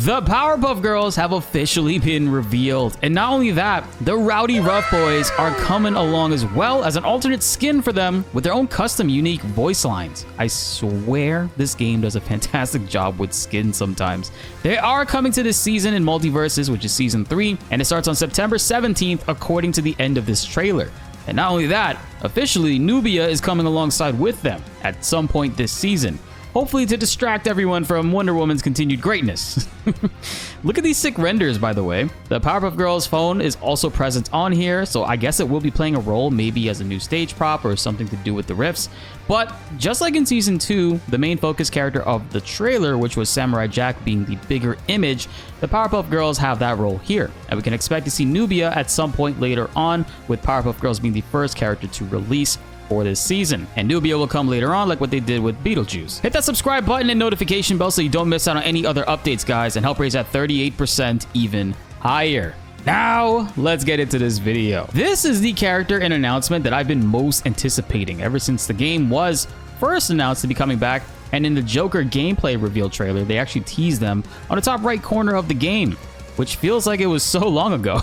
The Powerpuff Girls have officially been revealed, and not only that, the Rowdy Rough Boys are coming along as well as an alternate skin for them with their own custom unique voice lines. I swear this game does a fantastic job with skins sometimes. They are coming to this season in MultiVersus, which is season 3, and it starts on September 17th according to the end of this trailer. And not only that, officially Nubia is coming alongside with them at some point this season. Hopefully to distract everyone from Wonder Woman's continued greatness. Look at these sick renders, by the way. The Powerpuff Girls phone is also present on here, so I guess it will be playing a role maybe as a new stage prop or something to do with the riffs. But just like in Season 2, the main focus character of the trailer, which was Samurai Jack being the bigger image, the Powerpuff Girls have that role here. And we can expect to see Nubia at some point later on, with Powerpuff Girls being the first character to release for this season. And Nubia will come later on like what they did with Beetlejuice. Hit that subscribe button and notification bell so you don't miss out on any other updates, guys, and help raise that 38% even higher. Now, let's get into this video. This is the character and announcement that I've been most anticipating ever since the game was first announced to be coming back, and in the Joker gameplay reveal trailer, they actually teased them on the top right corner of the game, which feels like it was so long ago.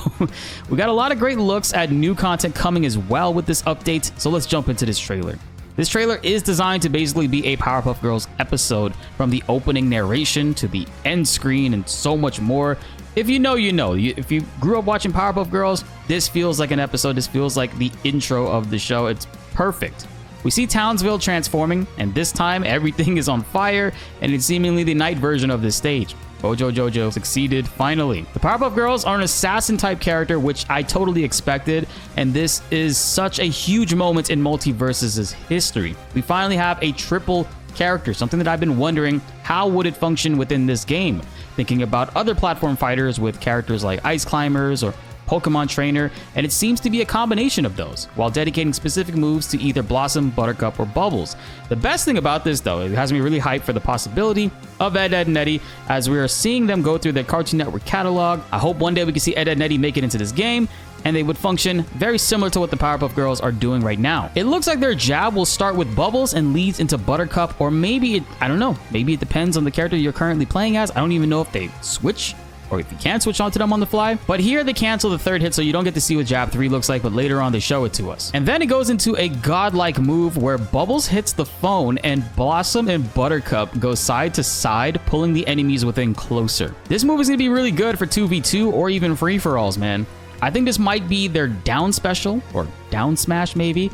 We got a lot of great looks at new content coming as well with this update, so let's jump into this trailer. This trailer is designed to basically be a Powerpuff Girls episode, from the opening narration to the end screen and so much more. If you know, you know. If you grew up watching Powerpuff Girls, this feels like an episode. This feels like the intro of the show. It's perfect. We see Townsville transforming, and this time everything is on fire, and it's seemingly the night version of this stage. Bojo Jojo succeeded finally. The Powerpuff Girls are an assassin type character, which I totally expected, and this is such a huge moment in MultiVersus' history. We finally have a triple character, something that I've been wondering, how would it function within this game? Thinking about other platform fighters with characters like Ice Climbers or Pokemon Trainer, and it seems to be a combination of those, while dedicating specific moves to either Blossom, Buttercup, or Bubbles. The best thing about this, though, it has me really hyped for the possibility of Ed, Edd, and Eddy, as we are seeing them go through their Cartoon Network catalog. I hope one day we can see Ed, Edd, and Eddy make it into this game, and they would function very similar to what the Powerpuff Girls are doing right now. It looks like their jab will start with Bubbles and leads into Buttercup, or maybe I don't know, maybe it depends on the character you're currently playing as. I don't even know if they switch, or if you can switch onto them on the fly. But here they cancel the third hit, so you don't get to see what Jab 3 looks like, but later on they show it to us. And then it goes into a godlike move where Bubbles hits the phone and Blossom and Buttercup go side to side, pulling the enemies within closer. This move is going to be really good for 2v2 or even free-for-alls, man. I think this might be their down special, or down smash maybe.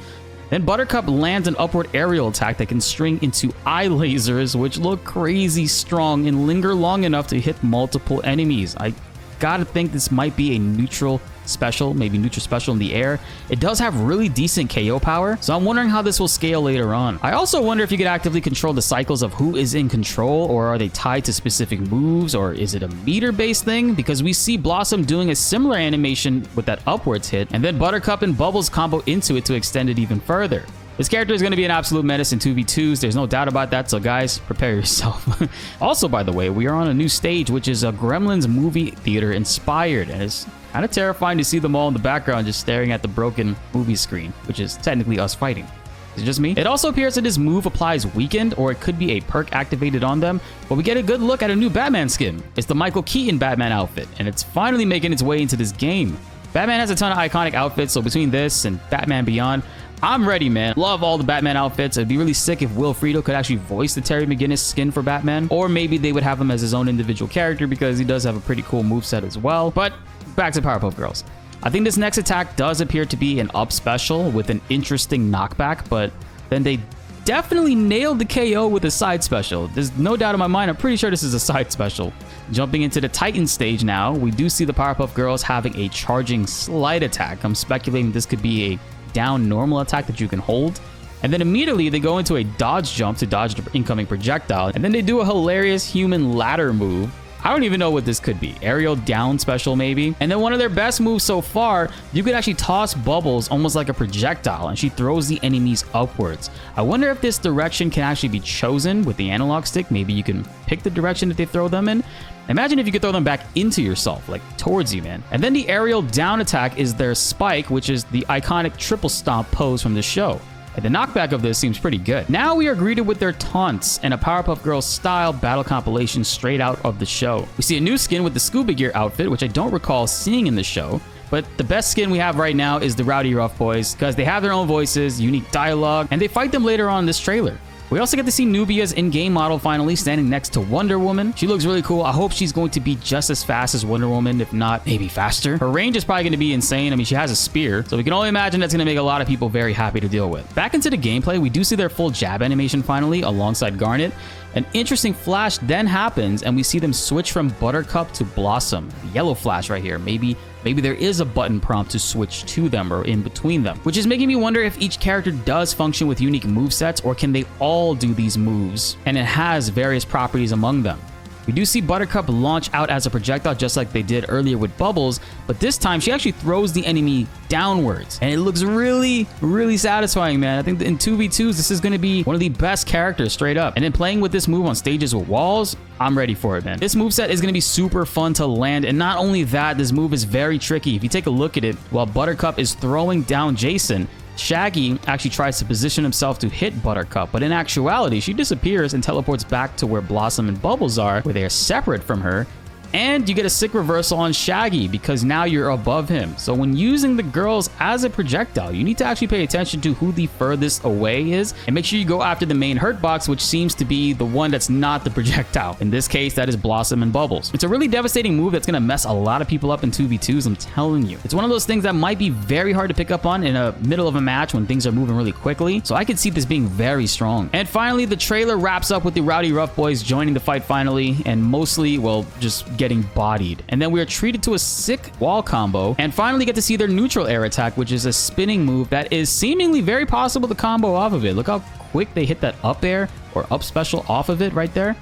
Then Buttercup lands an upward aerial attack that can string into eye lasers, which look crazy strong and linger long enough to hit multiple enemies. I gotta think this might be a neutral special, maybe neutral special in the air. It does have really decent KO power, so I'm wondering how this will scale later on. I also wonder if you could actively control the cycles of who is in control, or are they tied to specific moves, or is it a meter-based thing? Because we see Blossom doing a similar animation with that upwards hit, and then Buttercup and Bubbles combo into it to extend it even further. This character is going to be an absolute menace in 2v2s, there's no doubt about that, so guys, prepare yourself. Also, by the way, we are on a new stage, which is a Gremlins movie theater inspired, and it's kind of terrifying to see them all in the background just staring at the broken movie screen, which is technically us fighting. Is it just me? It also appears that this move applies weakened, or it could be a perk activated on them, but we get a good look at a new Batman skin. It's the Michael Keaton Batman outfit, and it's finally making its way into this game. Batman has a ton of iconic outfits, so between this and Batman Beyond, I'm ready, man. Love all the Batman outfits. It'd be really sick if Will Friedle could actually voice the Terry McGinnis skin for Batman, or maybe they would have him as his own individual character because he does have a pretty cool moveset as well. But back to Powerpuff Girls. I think this next attack does appear to be an up special with an interesting knockback, but then they definitely nailed the KO with a side special. There's no doubt in my mind, I'm pretty sure this is a side special. Jumping into the Titan stage now, we do see the Powerpuff Girls having a charging slide attack. I'm speculating this could be a down normal attack that you can hold. And then immediately they go into a dodge jump to dodge the incoming projectile. And then they do a hilarious human ladder move. I don't even know what this could be. Aerial down special maybe. And then one of their best moves so far, you could actually toss Bubbles almost like a projectile, and she throws the enemies upwards. I wonder if this direction can actually be chosen with the analog stick. Maybe you can pick the direction that they throw them in. Imagine if you could throw them back into yourself, like towards you, man. And then the aerial down attack is their spike, which is the iconic triple stomp pose from the show. And the knockback of this seems pretty good. Now we are greeted with their taunts and a Powerpuff Girls style battle compilation straight out of the show. We see a new skin with the scuba gear outfit, which I don't recall seeing in the show. But the best skin we have right now is the Rowdy Ruff Boys, because they have their own voices, unique dialogue, and they fight them later on in this trailer. We also get to see Nubia's in-game model finally standing next to Wonder Woman. She looks really cool. I hope she's going to be just as fast as Wonder Woman, if not maybe faster. Her range is probably going to be insane. I mean, she has a spear, so we can only imagine that's going to make a lot of people very happy to deal with. Back into the gameplay, we do see their full jab animation finally alongside Garnet. An interesting flash then happens, and we see them switch from Buttercup to Blossom. The yellow flash right here. Maybe there is a button prompt to switch to them or in between them, which is making me wonder if each character does function with unique movesets, or can they all do these moves, and it has various properties among them. We do see Buttercup launch out as a projectile just like they did earlier with Bubbles, but this time she actually throws the enemy downwards, and it looks really, really satisfying, man. I think in 2v2s, this is going to be one of the best characters straight up. And then playing with this move on stages with walls, I'm ready for it, man. This moveset is going to be super fun to land, and not only that, this move is very tricky. If you take a look at it, while Buttercup is throwing down Jason, Shaggy actually tries to position himself to hit Buttercup, but in actuality, she disappears and teleports back to where Blossom and Bubbles are, where they are separate from her. And you get a sick reversal on Shaggy because now you're above him. So when using the girls as a projectile, you need to actually pay attention to who the furthest away is, and make sure you go after the main hurt box, which seems to be the one that's not the projectile. In this case, that is Blossom and Bubbles. It's a really devastating move that's going to mess a lot of people up in 2v2s, I'm telling you. It's one of those things that might be very hard to pick up on in the middle of a match when things are moving really quickly. So I could see this being very strong. And finally, the trailer wraps up with the Rowdy Ruff Boys joining the fight finally, and mostly, well, just getting bodied. And then we are treated to a sick wall combo, and finally get to see their neutral air attack, which is a spinning move that is seemingly very possible to combo off of it. Look how quick they hit that up air or up special off of it right there.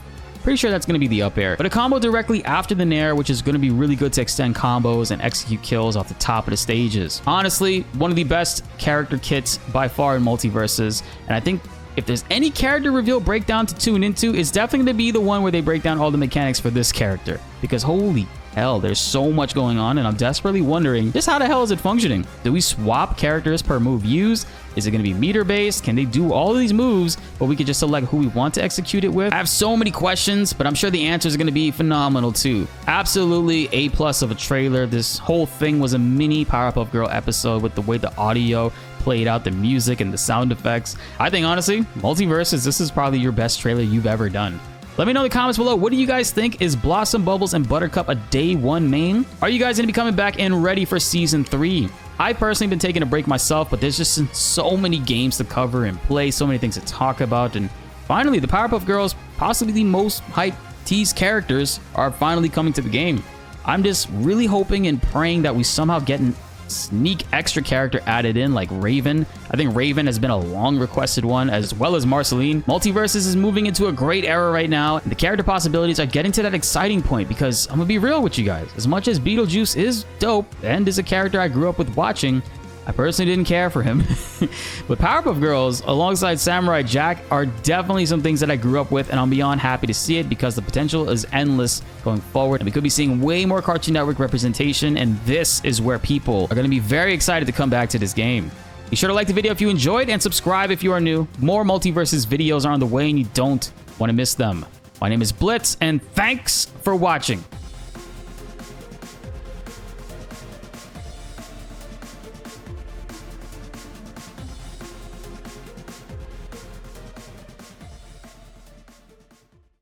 Pretty sure that's going to be the up air. But a combo directly after the nair, which is going to be really good to extend combos and execute kills off the top of the stages. Honestly, one of the best character kits by far in MultiVersus, and I think if there's any character reveal breakdown to tune into, it's definitely going to be the one where they break down all the mechanics for this character. Because holy hell, there's so much going on, and I'm desperately wondering just how the hell is it functioning? Do we swap characters per move used? Is it going to be meter based? Can they do all of these moves, but we could just select who we want to execute it with? I have so many questions, but I'm sure the answers are going to be phenomenal too. Absolutely A+ of a trailer. This whole thing was a mini Powerpuff Girl episode with the way the audio played out, the music and the sound effects. I think honestly, MultiVersus, this is probably your best trailer you've ever done. Let me know in the comments below, what do you guys think? Is Blossom, Bubbles, and Buttercup a day one main? Are you guys going to be coming back and ready for season 3? I personally been taking a break myself, but there's just so many games to cover and play, so many things to talk about, and finally, the Powerpuff Girls, possibly the most hyped teased characters, are finally coming to the game. I'm just really hoping and praying that we somehow get an sneak extra character added in, like Raven. I think Raven has been a long requested one, as well as Marceline. MultiVersus is moving into a great era right now, and the character possibilities are getting to that exciting point, because I'm gonna be real with you guys, as much as Beetlejuice is dope and is a character I grew up with watching, I personally didn't care for him. But Powerpuff Girls, alongside Samurai Jack, are definitely some things that I grew up with, and I'm beyond happy to see it because the potential is endless going forward. And we could be seeing way more Cartoon Network representation, and this is where people are going to be very excited to come back to this game. Be sure to like the video if you enjoyed, and subscribe if you are new. More MultiVersus videos are on the way, and you don't want to miss them. My name is BltzZ, and thanks for watching.